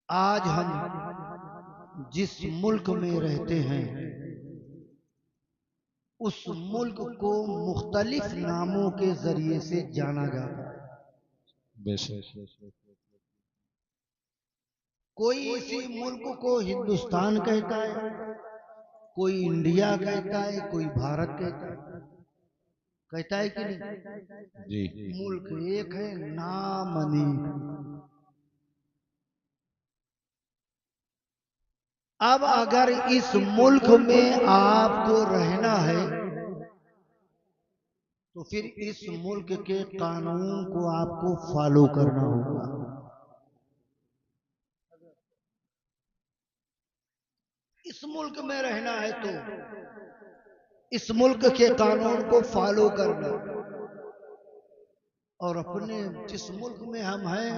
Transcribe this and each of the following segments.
आज हम जिस मुल्क में रहते हैं उस मुल्क को मुख्तलिफ नामों के जरिए से जाना जाता है। कोई इसी मुल्क को हिंदुस्तान कहता है, कोई इंडिया कहता है, कोई भारत कहता है कि नहीं जी। मुल्क एक है, नाम अनेक। अब अगर इस मुल्क में आपको रहना है तो फिर इस मुल्क के कानून को आपको फॉलो करना होगा। इस मुल्क में रहना है तो इस मुल्क के कानून को फॉलो करना, और अपने जिस मुल्क में हम हैं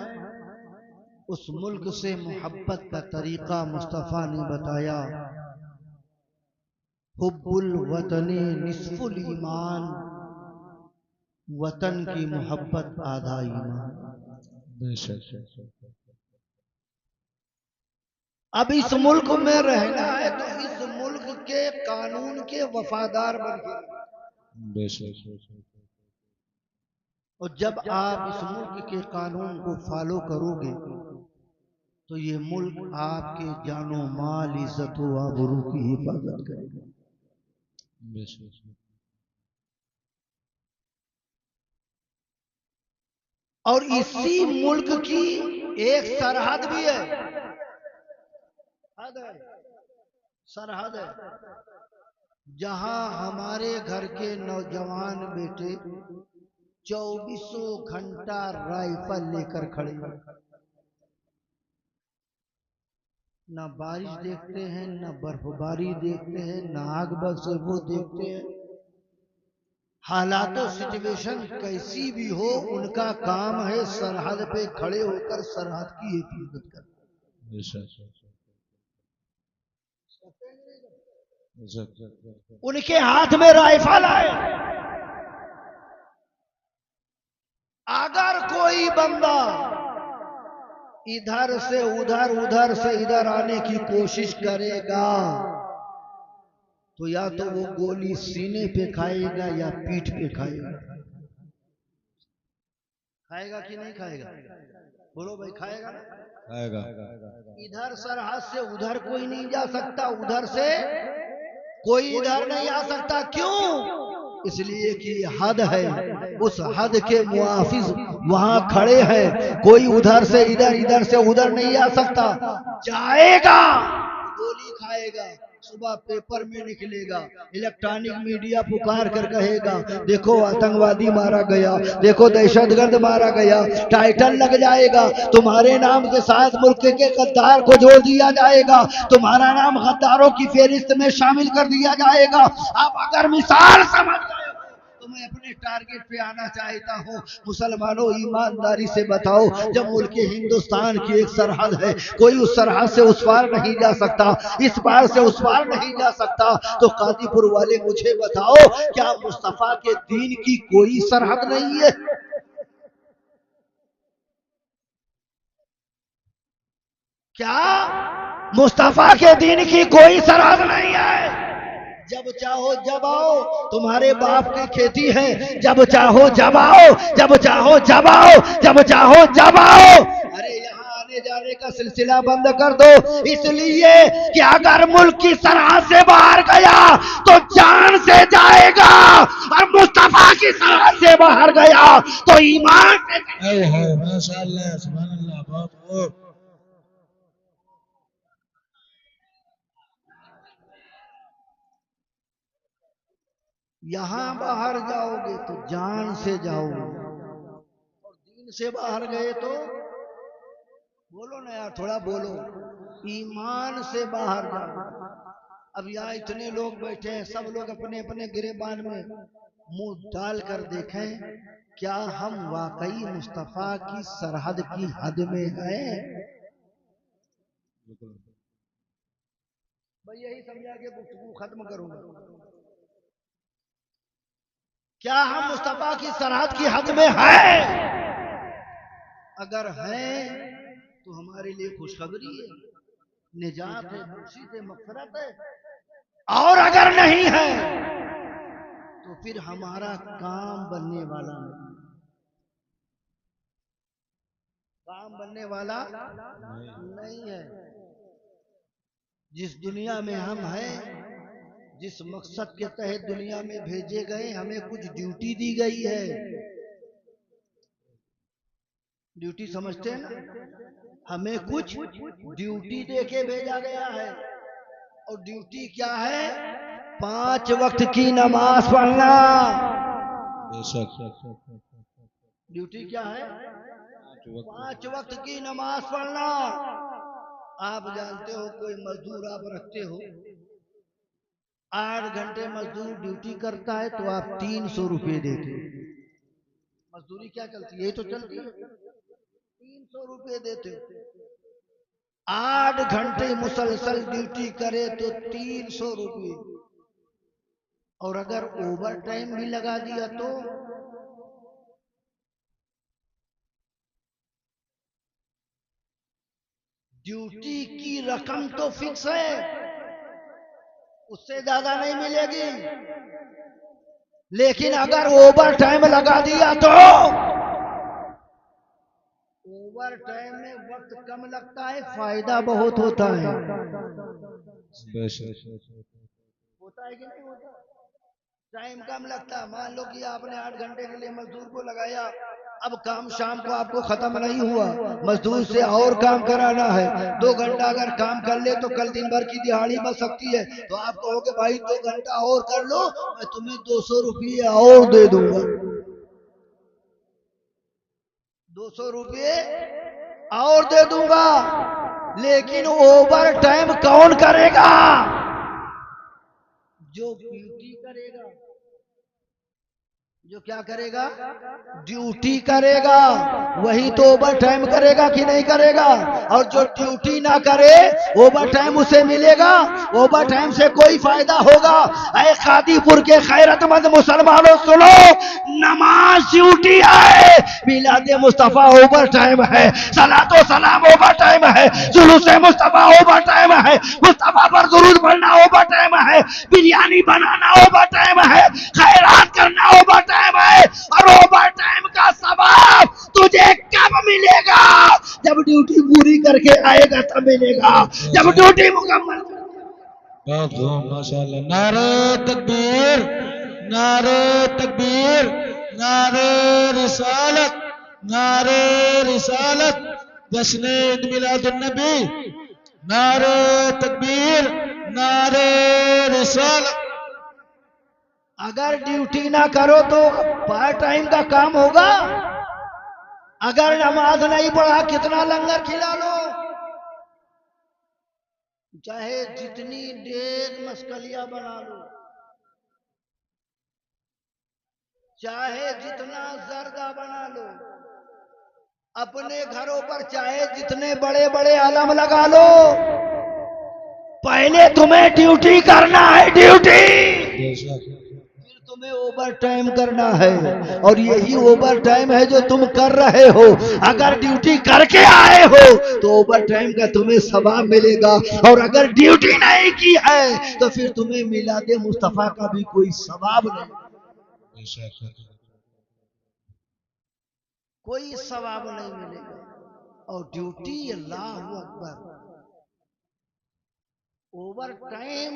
उस मुल्क से मोहब्बत का तरीका मुस्तफा ने बताया। हुब्बुल वतनी निस्फुल ईमान, वतन की मोहब्बत आधा ईमान। अब इस मुल्क में रहना है तो इस मुल्क के कानून के वफादार बन के, और जब आप इस मुल्क के कानून को फॉलो करोगे तो ये मुल्क आपके जानो माल इज्जत व आबरू की हिफाजत करेगा। और इसी मुल्क की एक सरहद भी है, सरहद है, जहां हमारे घर के नौजवान बेटे 24 घंटा राइफल लेकर खड़े हैं। ना बारिश देखते हैं, ना बर्फबारी देखते हैं, ना आग बग से वो देखते हैं। हालातों सिचुएशन कैसी भी हो, उनका काम है सरहद पे खड़े होकर सरहद की हिफाजत करना। उनके हाथ में राइफल है। अगर कोई बंदा इधर से उधर, उधर से इधर आने की कोशिश करेगा तो या तो वो गोली सीने पे खाएगा या पीठ पे खाएगा। खाएगा कि नहीं खाएगा? बोलो भाई, खाएगा ना? खाएगा। इधर सरहद से उधर कोई नहीं जा सकता, उधर से कोई इधर नहीं आ सकता। क्यों? इसलिए कि हद है, उस हद के मुआफिज वहां खड़े हैं। कोई उधर से इधर, इधर से उधर नहीं आ सकता। जाएगा गोली खाएगा, सुबह पेपर में निकलेगा, इलेक्ट्रॉनिक मीडिया पुकार कर कहेगा देखो आतंकवादी मारा गया, देखो दहशतगर्द मारा गया, टाइटल लग जाएगा, तुम्हारे नाम के साथ मुल्क के गद्दार को जोड़ दिया जाएगा, तुम्हारा नाम गद्दारों की फेरिस्त में शामिल कर दिया जाएगा। आप अगर मिसाल समझ गए तो मैं अपने टारगेट पे आना चाहता हूँ। मुसलमानों, ईमानदारी से बताओ, जब मुल्क हिंदुस्तान की एक सरहद है, कोई उस सरहद से उस पार नहीं जा सकता, इस पार से उस पार नहीं जा सकता, तो कादीपुर वाले मुझे बताओ, क्या मुस्तफा के दीन की कोई सरहद नहीं है? क्या मुस्तफा के दीन की कोई सरहद नहीं है? जब चाहो जब आओ, तुम्हारे बाप की खेती है, जब चाहो जब आओ, जब चाहो जब आओ, जब चाहो जब आओ। अरे यहाँ आने जाने का सिलसिला बंद कर दो, इसलिए कि अगर मुल्क की सरहद से बाहर गया तो जान से जाएगा, और मुस्तफा की सरहद से बाहर गया तो ईमान से। माशाअल्लाह, सुभान अल्लाह, बहुत। यहां बाहर जाओगे तो जान से जाओगे, और दीन से बाहर गए तो बोलो ना यार, थोड़ा बोलो, ईमान से बाहर जाओ। अब यहाँ इतने लोग बैठे हैं, सब लोग अपने अपने गिरेबान में मुंह डाल कर देखें, क्या हम वाकई मुस्तफा की सरहद की हद में हैं? भाई यही समझा के गुफ्तगू खत्म करूंगा। क्या हम मुस्तफा की सरहद की हद में हैं? अगर हैं तो हमारे लिए खुशखबरी है, निजात है, खुशी से मगफिरत है। और अगर नहीं है तो फिर हमारा काम बनने वाला नहीं, काम बनने वाला नहीं है। जिस दुनिया में हम हैं, जिस मकसद के तहत दुनिया में भेजे गए, हमें कुछ ड्यूटी दी गई है। ड्यूटी समझते हैं ना, हमें कुछ ड्यूटी देके भेजा गया है। और ड्यूटी क्या है? 5 वक्त की नमाज पढ़ना। ड्यूटी क्या है? 5 वक्त की नमाज पढ़ना। आप जानते हो, कोई मजदूर आप रखते हो, 8 घंटे मजदूर ड्यूटी करता है तो आप 300 रुपये देते हो। मजदूरी क्या चलती है? यही तो चलती है, 300 रुपये देते हो। 8 घंटे मुसलसल ड्यूटी करे तो 300 रुपये। और अगर ओवर टाइम भी लगा दिया तो ड्यूटी की रकम तो फिक्स है, उससे ज्यादा नहीं मिलेगी। लेकिन अगर ओवर टाइम लगा दिया तो ओवर टाइम में वक्त कम लगता है, फायदा बहुत होता है। होता है कि नहीं होता? टाइम कम लगता। मान लो कि आपने 8 घंटे के लिए मजदूर को लगाया, अब काम शाम को आपको खत्म नहीं हुआ, मजदूर से और काम कराना है। 2 घंटा अगर काम कर ले तो कल दिन भर की दिहाड़ी बच सकती है। तो आप कहोगे भाई 2 घंटा और कर लो, मैं तुम्हें 200 रुपये और दे दूंगा। 200 रुपये और दे दूंगा। लेकिन ओवर टाइम कौन करेगा? जो ड्यूटी करेगा। जो क्या करेगा? ड्यूटी करेगा, वही तो ओवर टाइम करेगा कि नहीं करेगा? और जो ड्यूटी ना करे, ओवर टाइम उसे मिलेगा? ओवर टाइम से कोई फायदा होगा? ऐ कादीपुर के खैरतमंद मुसलमानों सुनो, नमाज ड्यूटी है, मिलाद मुस्तफा ओवर टाइम है, सलातो सलाम ओवर टाइम है, जुलूस मुस्तफा ओवर टाइम है, मुस्तफा पर दुरूद पढ़ना ओवर टाइम है, बिरयानी बनाना ओवर टाइम है, खैरात करना ओवर टाइम है। और ओवर टाइम का सवाब तुझे कब मिलेगा? जब ड्यूटी पूरी करके आएगा तब मिलेगा, जब ड्यूटी मुकम्मल। माशाअल्लाह। नारे तकबीर, नारे तकबीर, नारे रिसालत, नारे रिसालत, जश्न ईद मिलादुन नबी, नारे तकबीर, नारे रिसालत। अगर ड्यूटी ना करो तो पार्ट टाइम का काम होगा। अगर नमाज नहीं पढ़ा, कितना लंगर खिला लो, चाहे जितनी देर मस्कलिया बना लो, चाहे जितना जर्दा बना लो, अपने घरों पर चाहे जितने बड़े बड़े आलम लगा लो, पहले तुम्हें ड्यूटी करना है, ड्यूटी, फिर तुम्हें ओवर टाइम करना है। और यही ओवर टाइम है जो तुम कर रहे हो। अगर ड्यूटी करके आए हो तो ओवर टाइम का तुम्हें सवाब मिलेगा, और अगर ड्यूटी नहीं की है तो फिर तुम्हें मिलाद मुस्तफा का भी कोई सवाब नहीं, कोई सवाब नहीं मिलेगा। और ड्यूटी, अल्लाह अकबर, ओवर टाइम,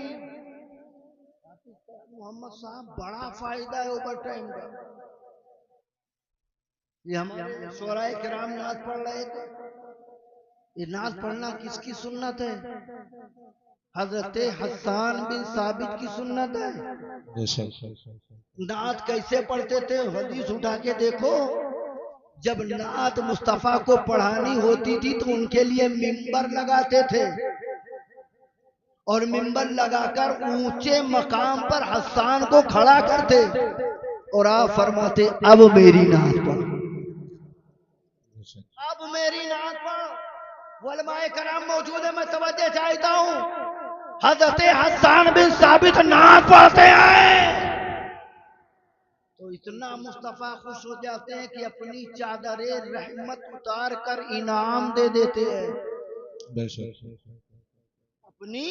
मोहम्मद साहब बड़ा फायदा है ओवर टाइम का। ये हमारे शोराए किराम नात पढ़ रहे थे। ये नात पढ़ना किसकी सुन्नत है? हजरत हसन बिन साबित की सुन्नत है। नात कैसे पढ़ते थे? हदीस उठा के देखो। जब नात मुस्तफा को पढ़ानी होती थी तो उनके लिए मिंबर लगाते थे, और मिंबर लगाकर ऊंचे मकाम पर हसन को खड़ा करते, और आप फरमाते अब मेरी नात पढ़, अब मेरी नात पढ़। उलमाए कराम मौजूद है, मैं तवज्जो चाहता हूँ। हजरत हसन बिन साबित नात पढ़ते हैं तो इतना मुस्तफा खुश हो जाते हैं कि अपनी चादरे रहमत उतार कर इनाम दे देते हैं। अपनी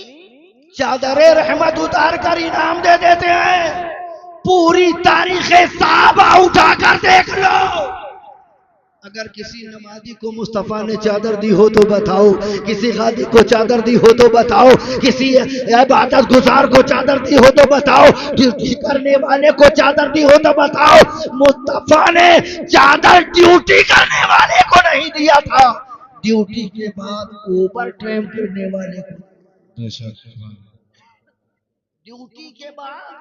चादरे रहमत उतार कर इनाम दे देते हैं। पूरी तारीख साहबा उठा कर देख लो। अगर किसी नमाजी को मुस्तफा ने चादर दी हो तो बताओ, किसी गादी को चादर दी हो तो बताओ, किसी इबादत गुजार को चादर दी हो तो बताओ, ड्यूटी करने वाले को चादर दी हो तो बताओ। मुस्तफा ने चादर ड्यूटी करने वाले को नहीं दिया था, ड्यूटी के बाद ओवर टाइम करने वाले को। ड्यूटी के बाद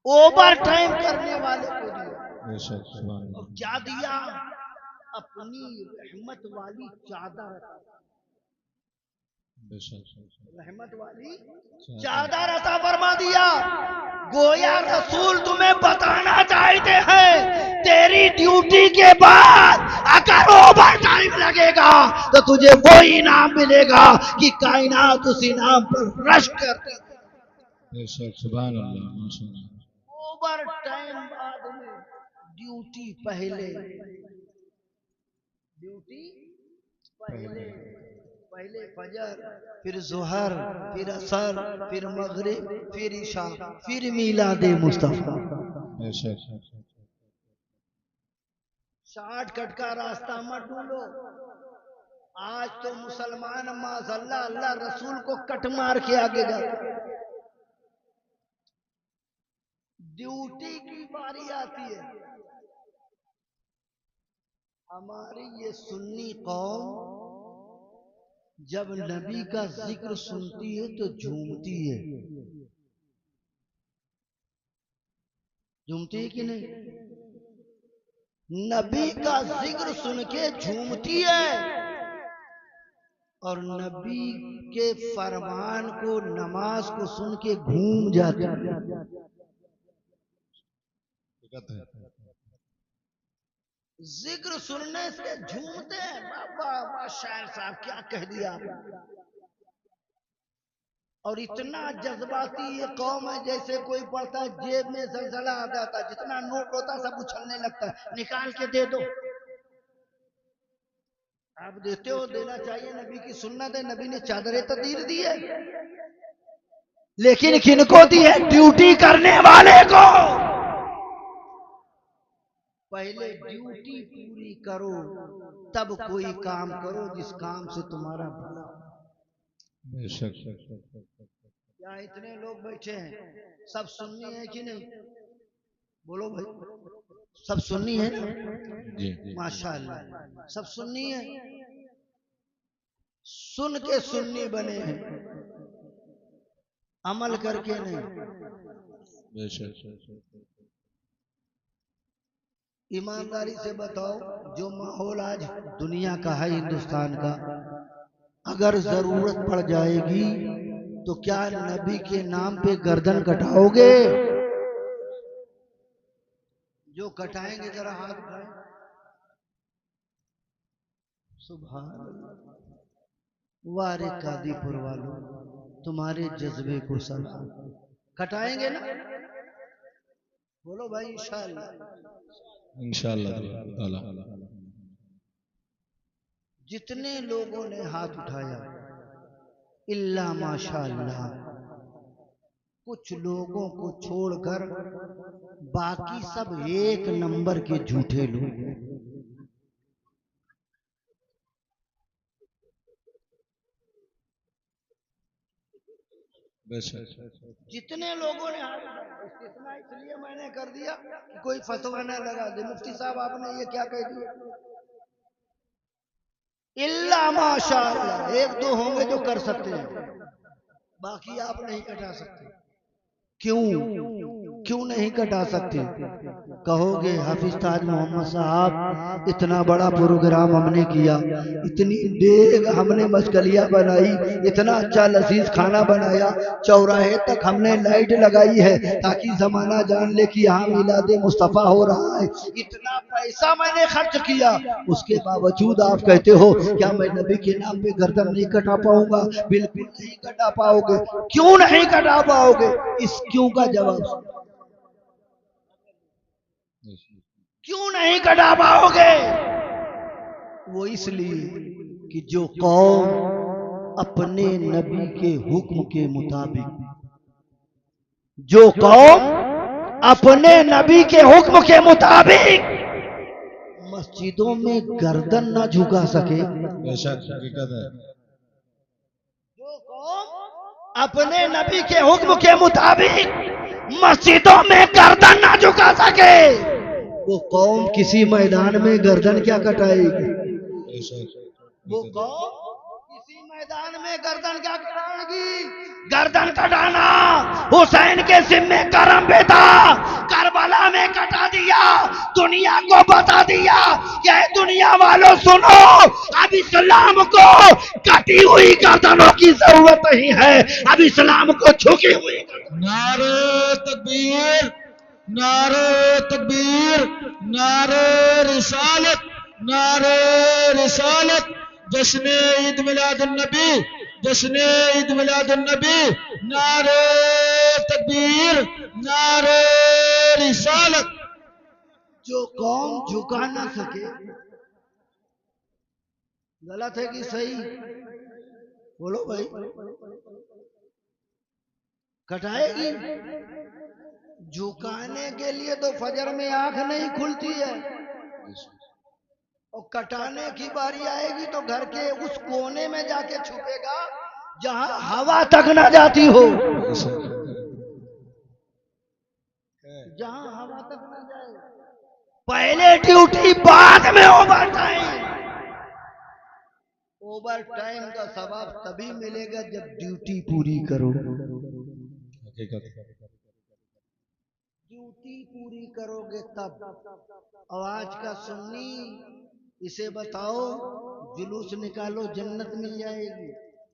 ओवर टाइम करने वाले को दिया। और क्या दिया? अपनी रहमत वाली चादर, रहमत वाली चादर अता फरमा दिया। गोया रसूल तुम्हें बताना चाहते हैं, तेरी ड्यूटी के बाद अगर ओवर टाइम लगेगा तो तुझे वो इनाम मिलेगा कि कायनात उस इनाम पर रश करती। सुभान अल्लाह। ओवर टाइम बाद में, ड्यूटी पहले, ड्यूटी पहले, पहले फजर, फिर जोहर, फिर असर, फिर मगरिब, फिर इशा, फिर मिलादे मुस्तफा। शॉर्टकट का रास्ता मत ढूंढो। आज तो मुसलमान माज़अल्लाह अल्लाह रसूल को कट मार के आगे जाते। ड्यूटी की बारी आती है, हमारी ये सुन्नी कौम जब नबी का जिक्र सुनती है तो झूमती है। झूमती है कि नहीं? नबी का जिक्र सुन के झूमती है और नबी के फरमान को, नमाज को सुन के घूम जाती है। जिक्र सुनने से झूमते हैं। वाह शायर साहब क्या कह दिया। और इतना जज्बाती ये कौम है, जैसे कोई पढ़ता है जेब में जलजला आ जाता है, जितना नोट होता सब उछलने लगता है, निकाल के दे दो। आप देते हो, देना चाहिए, नबी की सुन्नत है, नबी ने चादरें तदीर दी है, लेकिन किनको दी है? ड्यूटी करने वाले को। पहले ड्यूटी पूरी करो, तब कोई काम करो जिस काम से तुम्हारा भला। क्या इतने लोग बैठे हैं, सब सुन्नी है कि नहीं? बोलो भाई, सब सुन्नी है ना? माशाअल्लाह सब सुन्नी है। सुन के सुन्नी बने हैं, अमल करके नहीं। ईमानदारी से बताओ, जो माहौल आज दुनिया का है, हिंदुस्तान का, अगर जरूरत पड़ जाएगी तो क्या नबी के नाम पे गर्दन कटाओगे? जो कटाएंगे जरा हाथ उठाएं। सुभान अल्लाह। वारे कादीपुर वालों, तुम्हारे जज्बे को सलाम। कटाएंगे ना? बोलो भाई इंशाअल्लाह। इंशाअल्लाह। जितने लोगों ने हाथ उठाया, इल्ला माशाअल्लाह, कुछ लोगों को छोड़कर बाकी सब एक नंबर के झूठे लोग। जितने लोगों ने हाथ उठाया, इसलिए मैंने कर दिया कि कोई फतवा न लगा दे, मुफ्ती साहब आपने ये क्या कह दिया। इल्ला माशाअल्लाह, एक दो होंगे जो कर सकते हैं, बाकी आप नहीं कटा सकते। क्यों नहीं कटा सकते? कहोगे हाफिज ताज मोहम्मद साहब, इतना बड़ा प्रोग्राम हमने किया, इतनी देर हमने मशगलियां बनाई, इतना अच्छा लजीज खाना बनाया, चौराहे तक हमने लाइट लगाई है ताकि जमाना जान ले कि यहाँ मिलादे मुस्तफा हो रहा है, इतना पैसा मैंने खर्च किया, उसके बावजूद आप कहते हो क्या मैं नबी के नाम पे गर्दन नहीं कटा पाऊंगा? बिल्कुल नहीं कटा पाओगे। क्यों नहीं कटा पाओगे? इस क्यों का जवाब। क्यों नहीं कटा पाओगे? वो इसलिए कि जो कौम अपने नबी के हुक्म के मुताबिक, जो कौम अपने नबी के हुक्म के मुताबिक मस्जिदों में गर्दन ना झुका सके, बेशक हकीकत है। जो कौम अपने नबी के हुक्म के मुताबिक मस्जिदों में गर्दन ना झुका सके, वो कौम किसी मैदान में गर्दन क्या कटाएगी? बेशक वो कौम किसी मैदान में गर्दन क्या कटाएगी? गर्दन कटाना हुसैन के जिम्मे करम पे था, करबला में कटा दिया, दुनिया को बता दिया कि दुनिया वालों सुनो, अब इस्लाम को कटी हुई गर्दनों की जरूरत नहीं है, अब इस्लाम को झुकी हुई। नारे तकबीर, नारे तकबीर, नारे रिसालत, नारे रिसालत, जश्न ईद मिलादुन नबी, जश्न ईद मिलादुन नबी, नारे तकबीर, नारे रिसालत। जो कौम झुका ना सके, गलत है कि सही? बोलो भाई, कटाएगी? झुकाने के लिए तो फजर में आंख नहीं खुलती है, और कटाने की बारी आएगी तो घर के उस कोने में जाके छुपेगा जहां हवा तक ना जाती हो, जहां हवा तक ना जाए। पहले ड्यूटी, बाद में ओवर टाइम। ओवर टाइम का सवाब तभी मिलेगा जब ड्यूटी पूरी करो, ड्यूटी पूरी करोगे तब। और आज का सुन्नी, इसे बताओ जुलूस निकालो जन्नत मिल जाएगी,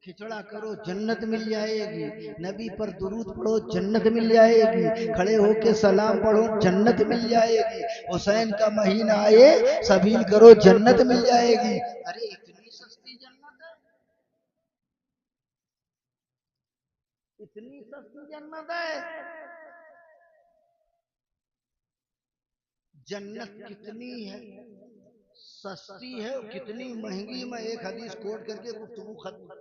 खिचड़ा करो जन्नत मिल जाएगी, नबी पर दुरूद पढ़ो जन्नत मिल जाएगी, खड़े होके सलाम पढ़ो जन्नत मिल जाएगी, हुसैन का महीना आए सबील करो जन्नत मिल जाएगी। अरे इतनी सस्ती जन्नत है, इतनी सस्ती जन्नत है। जन्नत कितनी है सस्ती है, कितनी महंगी, मैं एक हदीस कोट करके गुफ्तगू खत्म।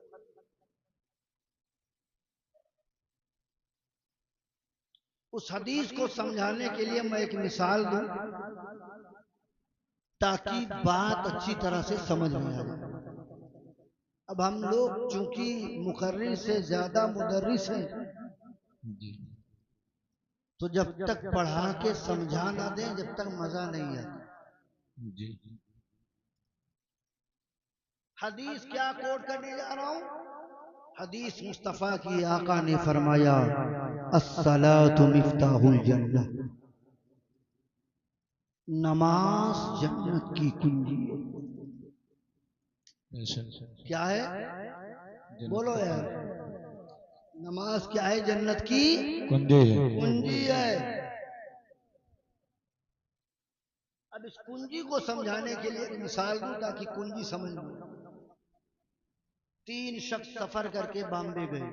उस हदीस को समझाने के लिए मैं एक मिसाल दूं ताकि बात अच्छी तरह से समझ में आए। अब हम लोग चूंकि मुकर्रिर से ज्यादा मुदर्रिस हैं, तो जब तक पढ़ा के समझा ना दें जब तक मजा नहीं आता। हदीस क्या कोट करने जा रहा हूं? हदीस मुस्तफा की, आका ने फरमाया अस्सलातु मिफ्ताहुल जन्नह, नमाज जन्नत की कुंजी है। क्या है? बोलो यार, नमाज क्या है? जन्नत की कुंजी है। अब इस कुंजी को समझाने के लिए एक मिसाल दूं ताकि कुंजी समझ लो। 3 शख्स सफर करके बॉम्बे गए,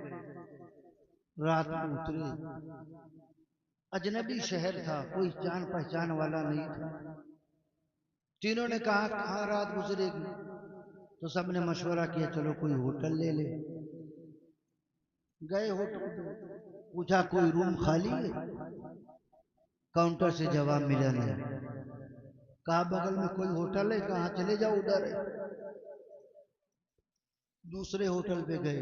रात में उतरे, अजनबी शहर था, कोई जान पहचान वाला नहीं था। तीनों ने कहा कहाँ रात गुजरेगी, तो सबने मशवरा किया चलो कोई होटल ले ले। गए होटल, पूछा कोई रूम खाली है, काउंटर से जवाब मिला नहीं। कहा बगल में कोई होटल है, कहाँ चले जाओ उधर है। दूसरे होटल पे गए,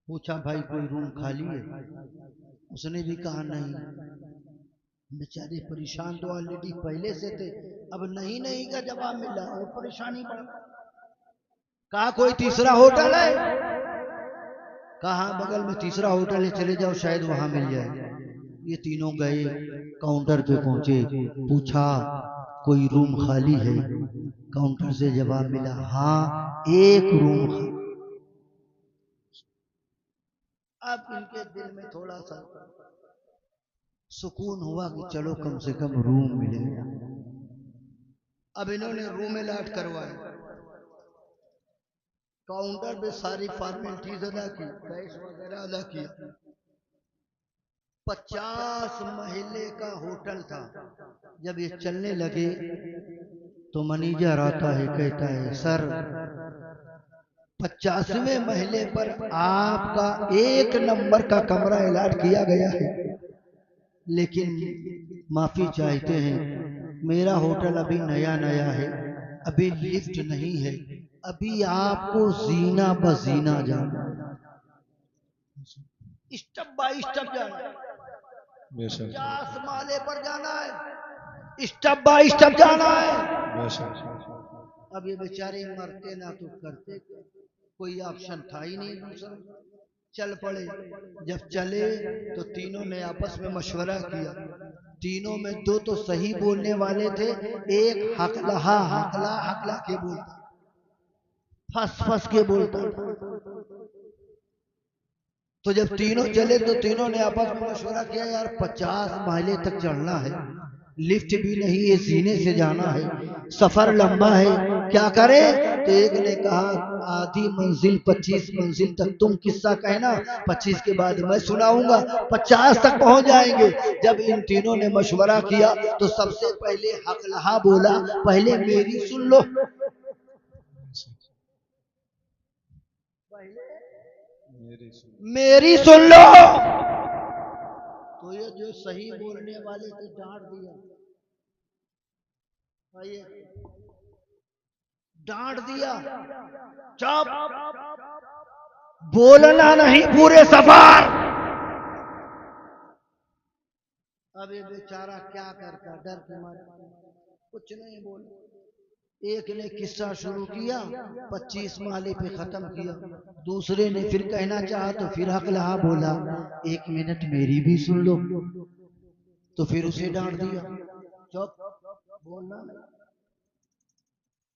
पूछा भाई कोई रूम खाली है, उसने भी कहा नहीं। बेचारे परेशान तो ऑलरेडी पहले से थे, अब नहीं नहीं का जवाब मिला और परेशानी बढ़। कहा कोई तीसरा होटल है, कहा बगल में तीसरा होटल है, चले जाओ शायद वहां मिल जाए। ये तीनों गए, काउंटर पे पहुंचे, पूछा कोई रूम खाली है, काउंटर से जवाब मिला हाँ एक रूम खाली। अब इनके दिल में थोड़ा सा सुकून हुआ कि चलो कम से कम रूम मिलेगा। अब इन्होंने रूम अलॉट करवाए, काउंटर पे सारी फॉर्मेलिटीज अदा की, कैश वगैरह अदा किया। 50 महले का होटल था। जब ये चलने लगे तो मैनेजर आता है, कहता है सर 50वें महले पर आपका 1 नंबर का कमरा अलॉट किया गया है, लेकिन माफी चाहते हैं मेरा होटल अभी नया नया है, अभी लिफ्ट नहीं है, अभी आपको जीना बजीना जाना, स्टेप बाय स्टेप जाना है, 50 माले पर जाना है, स्टेप बाय स्टेप जाना है। अब ये बेचारे मरते ना तो करते, कोई ऑप्शन था ही नहीं दूसरा, चल पड़े। जब चले तो तीनों ने आपस में मशवरा किया, तीनों में 2 तो सही बोलने वाले थे, एक हकला हकला के बोलता, फंस के बोलता। तो जब तीनों चले तो तीनों ने आपस में मशवरा किया, यार 50 माइले तक चढ़ना है, लिफ्ट भी नहीं है, सीने से जाना है, सफर लंबा है, क्या करें? तो एक ने कहा आधी मंजिल 25 मंजिल तक तुम किस्सा कहना, 25 के बाद मैं सुनाऊंगा, 50 तक पहुंच जाएंगे। जब इन तीनों ने मशवरा किया तो सबसे पहले हकलहा बोला, पहले मेरी सुन लो, मेरी सुन लो। तो ये जो सही बोलने वाले थे डांट दिया, डांट दिया, चुप, बोलना नहीं पूरे सफर। अब ये बेचारा क्या करता, डर के मारे कुछ नहीं बोला। एक ने किस्सा शुरू किया, 25 माले पे खत्म किया, दूसरे ने फिर कहना चाहा तो फिर हकलहा बोला, 1 मिनट मेरी भी सुन लो, तो फिर उसे डांट दिया, चुप, बोलना नहीं।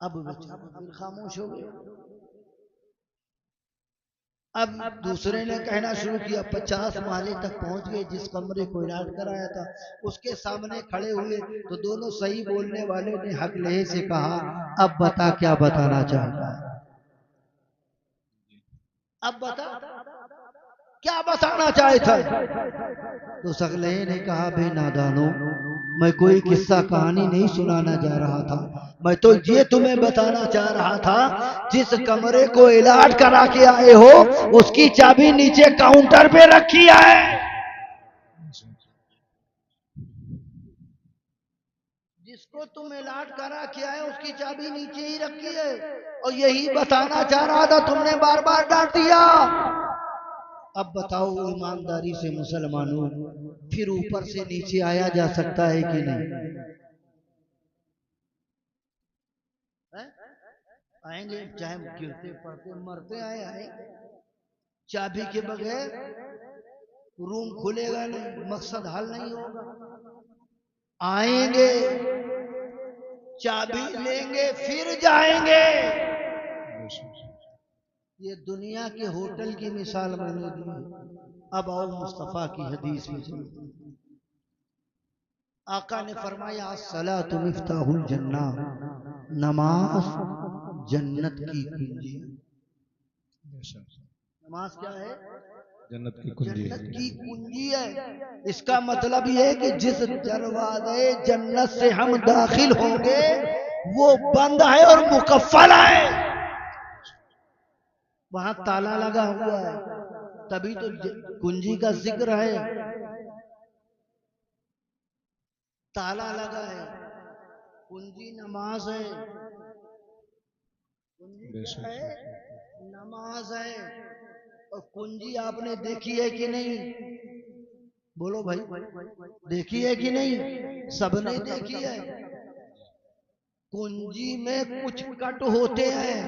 अब बेचारा फिर खामोश हो गया। अब दूसरे ने कहना शुरू किया, 50 माले तक पहुंच गए, जिस कमरे को इलाज कराया था उसके सामने खड़े हुए तो दोनों सही बोलने वाले ने हकलहे से कहा, अब बता क्या बताना चाहता है, अब बता क्या बताना चाहता है। तो हकलहे ने कहा, बे नादानो, मैं कोई किस्सा कहानी नहीं सुनाना जा रहा था, मैं तो ये तुम्हें बताना चाह रहा था, जिस कमरे को इलाज करा के आए हो उसकी चाबी नीचे काउंटर पे रखी है। जिसको तुम इलाज करा के आए उसकी चाबी नीचे ही रखी है, और यही बताना चाह रहा था, तुमने बार बार डांट दिया। अब बताओ ईमानदारी से मुसलमानों, फिर ऊपर से नीचे आया जा सकता है कि नहीं? आएंगे, चाहे गिरते पड़ते मरते आए, चाबी के बगैर रूम खुलेगा नहीं, मकसद हल नहीं होगा। आएंगे, चाबी लेंगे, फिर जाएंगे। ये दुनिया के होटल की मिसाल मैंने दी। अब आओ मुस्तफा की हदीस में चलो। आका ने फरमाया, अस्सलातु मिफ्ताहुल जन्ना, नमाज जन्नत की कुंजी। नमाज क्या है? जन्नत की कुंजी, जन्नत की कुंजी है। इसका मतलब यह है कि जिस दरवाजे जन्नत से हम दाखिल होंगे वो बंद है और मुकफ्फल है, वहां ताला लगा हुआ है, तभी तो कुंजी का जिक्र है। ताला लगा है, कुंजी नमाज है, कुंजी है नमाज है। और कुंजी आपने देखी है कि नहीं? बोलो भाई, देखी है कि नहीं? सबने देखी है। कुंजी में कुछ कट होते हैं,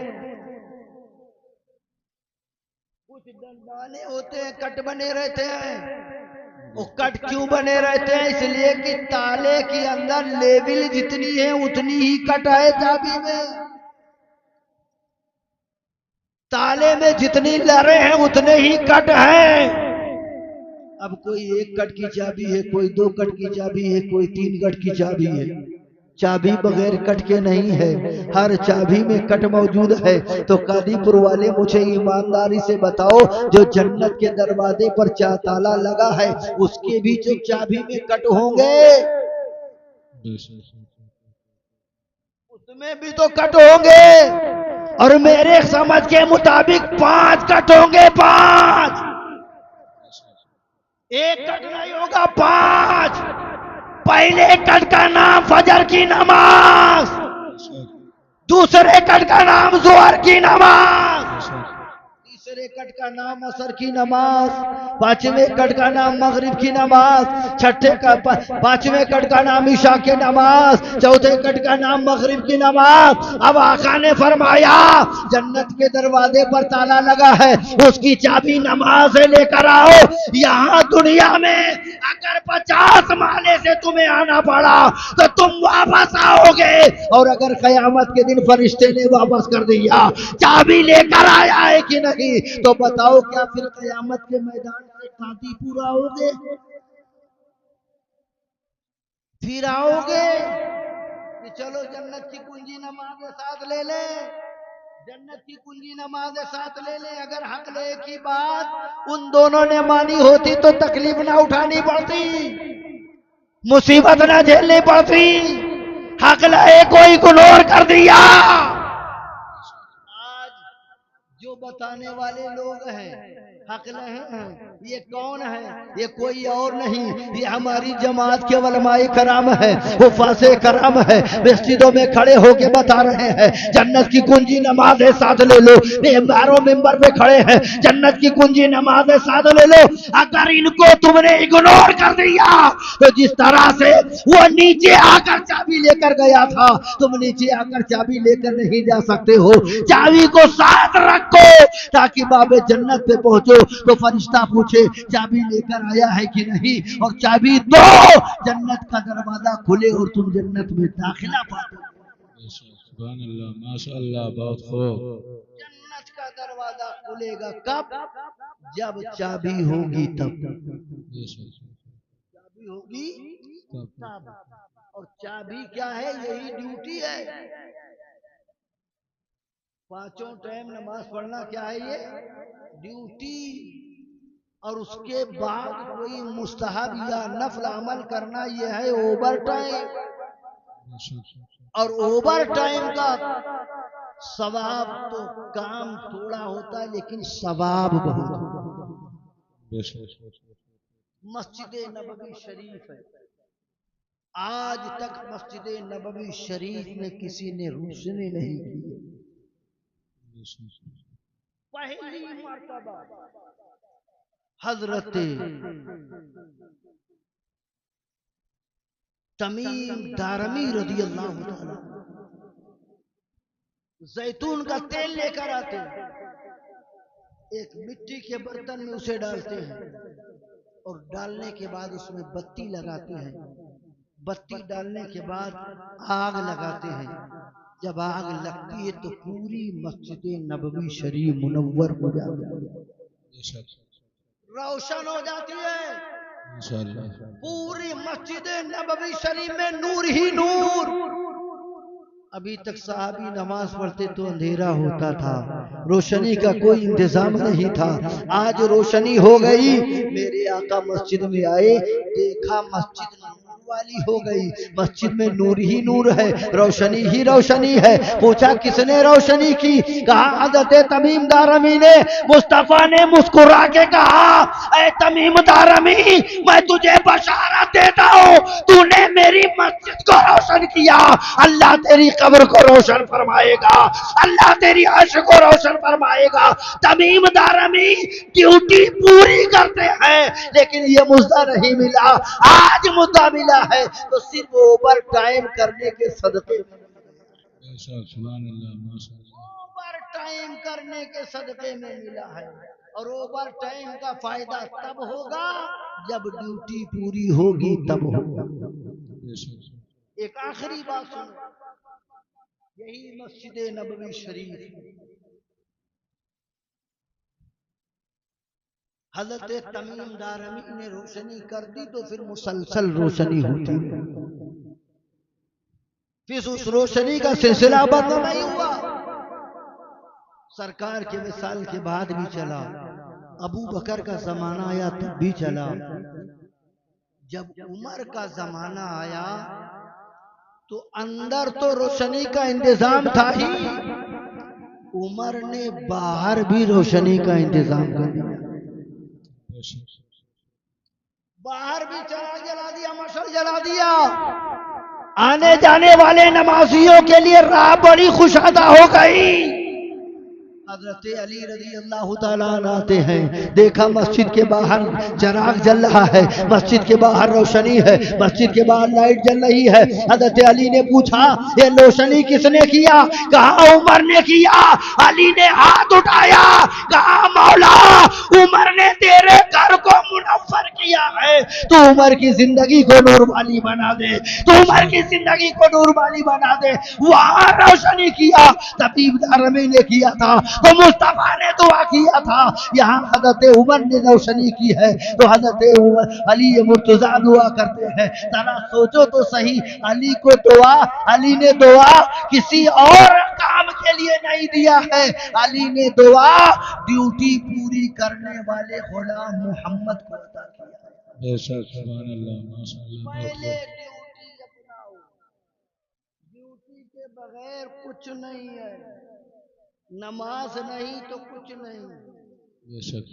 कुछ डंडाने होते हैं, कट बने रहते हैं। वो कट क्यों बने रहते हैं? इसलिए कि ताले के अंदर लेवल जितनी है उतनी ही कट है चाबी में, ताले में जितनी लरे हैं उतने ही कट हैं। अब कोई 1 कट की चाबी है, कोई 2 कट की चाबी है, कोई 3 कट की चाबी है, चाबी बगैर कट के नहीं है, हर चाबी में कट मौजूद है। तो कादीपुर वाले मुझे ईमानदारी से बताओ, जो जन्नत के दरवाजे पर ताला लगा है उसके भी जो चाबी में कट होंगे, उसमें भी तो कट होंगे। और मेरे समझ के मुताबिक 5 कट होंगे, 5। एक कट नहीं होगा, 5। पहले कट का नाम फजर की नमाज, दूसरे कट का नाम जोहर की नमाज, तीसरे कट का नाम असर की नमाज, पांचवें कट का नाम मगरिब की नमाज, छठे का पांचवें कट का नाम ईशा की नमाज, चौथे कट का नाम मगरिब की नमाज। अब आका ने फरमाया जन्नत के दरवाजे पर ताला लगा है, उसकी चाबी नमाज से लेकर आओ। यहाँ दुनिया में अगर 50 माले से तुम्हें आना पड़ा तो तुम वापस आओगे, और अगर कयामत के दिन फरिश्ते ने वापस कर दिया चाबी लेकर आया है कि नहीं, तो बताओ क्या फिर कयामत के मैदान से कादीपुर आओगे, फिर आओगे कि चलो जन्नत की कुंजी नमाज साथ ले ले, जन्नत की कुंजी नमाज साथ ले ले। अगर हक ले की बात उन दोनों ने मानी होती तो तकलीफ ना उठानी पड़ती, मुसीबत ना झेलनी पड़ती। हक ले को इग्नोर कर दिया। आज जो बताने वाले लोग हैं हक हैं, ये कौन है? ये कोई और नहीं, ये हमारी जमात के उलमाए कराम है, वो फासे कराम है, मस्जिदों में खड़े होके बता रहे हैं जन्नत की कुंजी नमाज है साथ ले लो। मेंबरों मेंबर पे खड़े हैं, जन्नत की कुंजी नमाज है साथ ले लो। अगर इनको तुमने इग्नोर कर दिया तो जिस तरह से वो नीचे आकर चाबी लेकर गया था, तुम नीचे आकर चाबी लेकर नहीं जा सकते हो। चाबी को साथ रखो ताकि बाबे जन्नत पे पहुंचो तो फरिश्ता पूछे चाबी लेकर आया है कि नहीं, और चाबी दो, जन्नत का दरवाजा खुले और तुम जन्नत में दाखिला पाओ। सुभान अल्लाह, माशाअल्लाह, बहुत खूब। जन्नत का दरवाजा खुलेगा कब? जब चाबी होगी तब, चाबी होगी तब। और चाबी क्या है? यही ड्यूटी है। पांचों टाइम नमाज पढ़ना क्या है? ये ड्यूटी। और उसके बाद कोई मुस्तहब या नफल अमल करना, यह है ओवर टाइम। और ओवर टाइम का सवाब तो काम थोड़ा होता है लेकिन सवाब बहुत। मस्जिद नबवी शरीफ है, आज तक मस्जिद नबवी शरीफ में किसी ने रोशनी नहीं की। पहली मर्तबा हजरत तमीम दारमी रज़ी अल्लाह ताला जैतून का तेल लेकर आते हैं, एक मिट्टी के बर्तन में उसे डालते हैं और डालने के बाद उसमें बत्ती लगाते हैं। बत्ती डालने के बाद आग लगाते हैं। जब आग लगती है तो पूरी मस्जिद नबवी शरीफ मुनव्वर हो जाती है, रोशन हो जाती है। पूरी मस्जिद नबवी शरीफ में नूर ही नूर। अभी तक साहबी नमाज पढ़ते तो अंधेरा होता था, रोशनी का कोई इंतजाम नहीं था। आज रोशनी हो गई। मेरे आका मस्जिद में आए, देखा मस्जिद वाली हो गई, मस्जिद में नूर ही नूर है, रोशनी ही रोशनी है। पूछा किसने रोशनी की? कहा हज़रत तमीम दारमी ने। मुस्तफा ने मुस्कुरा के कहा, ऐ तमीम दारमी, मैं तुझे बशारत देता हूँ, तूने मेरी मस्जिद को रोशन किया, अल्लाह तेरी कब्र को रोशन फरमाएगा, अल्लाह तेरी अर्श को रोशन फरमाएगा। तमीम दारमी ड्यूटी पूरी करते हैं लेकिन ये मुद्दा नहीं मिला। आज मुद्दा मिला है तो सिर्फ ओवर टाइम करने के सदके, ओवर टाइम करने के सदके में मिला है। और ओवर टाइम का फायदा तब होगा जब ड्यूटी पूरी होगी, तब होगा। एक आखिरी बात सुनो, यही मस्जिद नबवी शरीफ हजरत तमीम दारमी ने रोशनी कर दी तो फिर मुसलसल रोशनी होती है। फिर उस रोशनी का सिलसिला बंद नहीं हुआ, सरकार के विसाल के बाद भी चला, अबू बकर का जमाना आया तब भी चला। जब उमर का जमाना आया तो अंदर तो रोशनी का इंतजाम था ही, उमर ने बाहर भी रोशनी का इंतजाम कर दिया। बाहर भी चराग जला दिया, मशल जला दिया। आने जाने वाले नमाजियों के लिए राह बड़ी खुशादा हो गई। हजरत अली रज़ी अल्लाह तआला अन्हु आते हैं, देखा मस्जिद के बाहर चराग जल रहा है, मस्जिद के बाहर रोशनी है, मस्जिद के बाहर लाइट जल रही है। हजरत अली ने पूछा, ये रोशनी किसने किया? कहा उमर ने किया। अली ने हाथ उठाया, कहा मौला उमर ने तेरे घर को मुनव्वर किया है, तो उमर की जिंदगी को नूर वाली बना दे, तो उमर की जिंदगी को नूर वाली बना दे। वहां रोशनी किया, तबीब दारमी ने किया था, तो मुस्तफा ने दुआ किया था। यहाँ हजरत उमर ने रोशनी की है, तो हजरत उमर अली मुर्तजा दुआ करते हैं। जरा सोचो तो सही, अली को दुआ, अली ने दुआ किसी और काम के लिए नहीं दिया है, अली ने दुआ ड्यूटी पूरी करने वाले गुलाम मोहम्मद को अता किया। बेशक, सुभान अल्लाह, माशाअल्लाह, पहले ड्यूटी अपनाओ, ड्यूटी के बगैर कुछ नहीं है, नमाज नहीं तो कुछ नहीं, बेशक,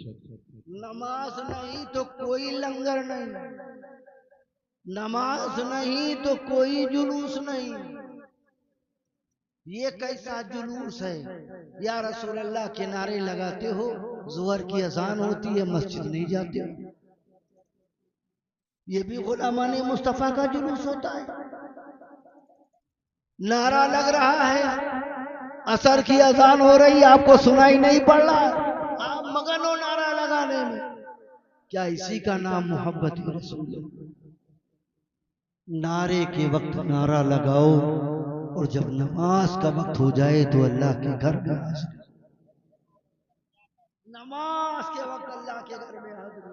नमाज नहीं तो कोई लंगर नहीं, नमाज नहीं तो कोई जुलूस नहीं। ये कैसा जुलूस है? या रसूल अल्लाह के नारे लगाते हो, जोहर की अजान होती है मस्जिद नहीं जाते हो, ये भी गुलामाने मुस्तफा का जुलूस होता है। नारा लग रहा है, असर की अजान हो रही, आपको सुनाई नहीं पड़ रहा, आप मगन हो नारा लगाने में। क्या इसी का नाम मोहब्बत रसूल है? नारे के वक्त नारा लगाओ, और जब नमाज का वक्त हो जाए तो अल्लाह के घर में हाजिर। नमाज के वक्त अल्लाह के घर में हाजिर।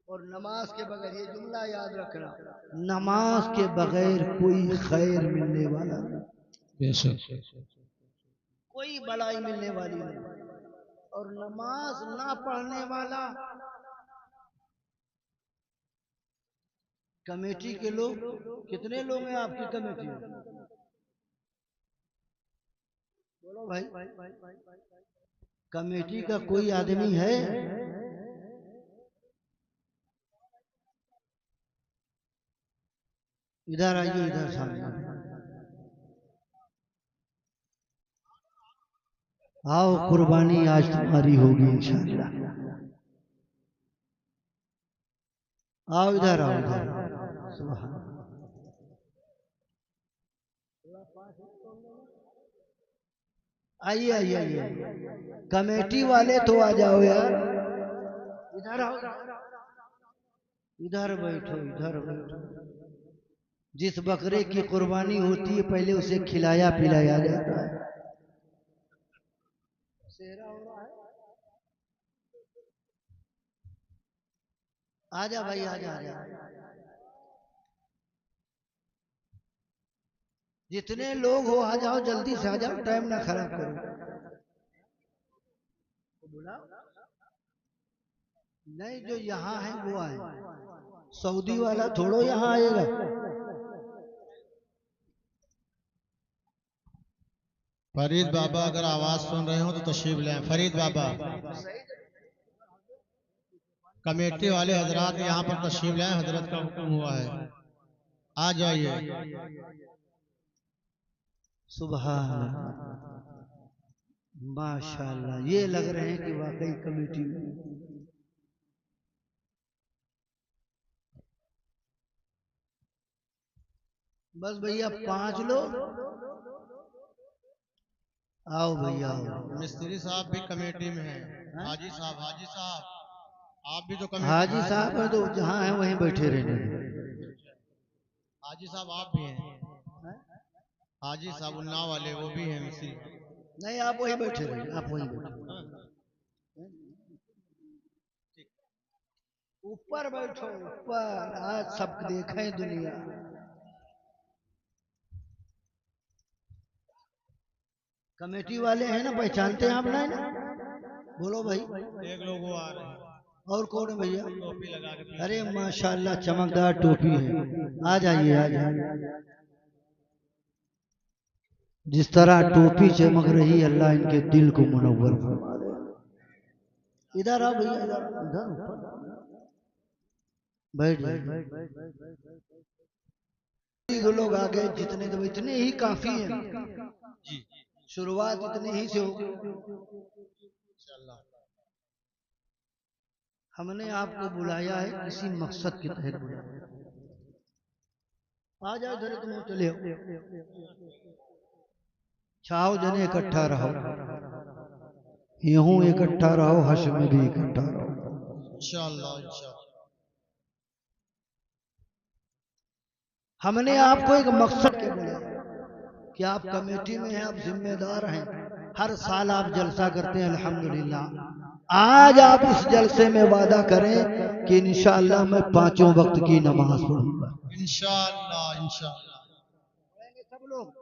और नमाज के बगैर, ये जुमला याद रखना, नमाज के बगैर कोई खैर मिलने वाला नहीं, बेशक, कोई भलाई मिलने वाली नहीं। और नमाज ना पढ़ने वाला, कमेटी के लोग कितने लोग हैं आपकी कमेटी में? बोलो भाई, कमेटी का कोई आदमी है? इधर आइए, इधर सामने आओ, कुर्बानी आज तुम्हारी होगी इंशाअल्लाह। आओ इधर, आओ इधर, सुभान। आइए आइए आइए, कमेटी वाले तो आ जाओ यार, इधर आओ, इधर बैठो, इधर बैठो। जिस बकरे की कुर्बानी होती है पहले उसे खिलाया पिलाया जाता है। सेहरा हो रहा है, आजा भाई, आजा आजा। जितने लोग हो आ जाओ, जल्दी से आ जाओ, टाइम ना खराब करो। बोला नहीं, जो यहाँ है वो आए, सऊदी वाला थोड़ो यहाँ आएगा। फरीद बाबा अगर आवाज सुन रहे हो तो तशरीफ लें। फरीद बाबा, कमेटी वाले हजरात यहाँ पर तशरीफ लें, हजरत का हुक्म हुआ है, आ जाइए। सुभान अल्लाह, माशाअल्लाह, ये लग रहे हैं कि वाकई कमेटी में। बस भैया 5 लोग, आओ भैया आओ। मिस्त्री साहब भी कमेटी में हैं। हाजी साहब, हाजी साहब आप भी तो कमेटी। हाजी साहब है तो जहाँ है वहीं बैठे रहने। हाजी साहब आप भी हैं, हाजी साहब उन्नाव वाले वो भी हैं मिस्त्री। नहीं, आप वहीं बैठे रहिए, आप वहीं बैठे, ऊपर बैठो, ऊपर। आज सब देखें दुनिया। कमेटी वाले हैं ना, पहचानते हैं आप ना? बोलो भाई। एक लोग वो आ रहे हैं और कौन है भैया? टोपी लगा के पीछे। अरे माशाल्लाह चमकदार टोपी है। आ जाइए आ जाइए। जिस तरह टोपी चमक रही, अल्लाह इनके दिल को मुनव्वर फरमा दे। इधर आओ भैया, इधर बैठ जाइए। लोग आ गए, जितने तो इतने ही काफी हैं जी। शुरुआत इतने ही से होगी। हमने आपको बुलाया है किसी मकसद के तहत बुलाया है। आ जाओ इधर, तुम चले छाओ जने इकट्ठा रहो, यूं इकट्ठा रहो, हश में भी इकट्ठा रहो इंशाअल्लाह। हमने आपको एक मकसद के बुलाया कि आप कमेटी में हैं, आप जिम्मेदार हैं, हर साल आप जलसा करते हैं अल्हम्दुलिल्लाह। आज आप इस जलसे में वादा करें कि इंशाअल्लाह मैं 5 वक्त की नमाज पढ़ूंगा। इंशाअल्लाह इंशाअल्लाह सब लोग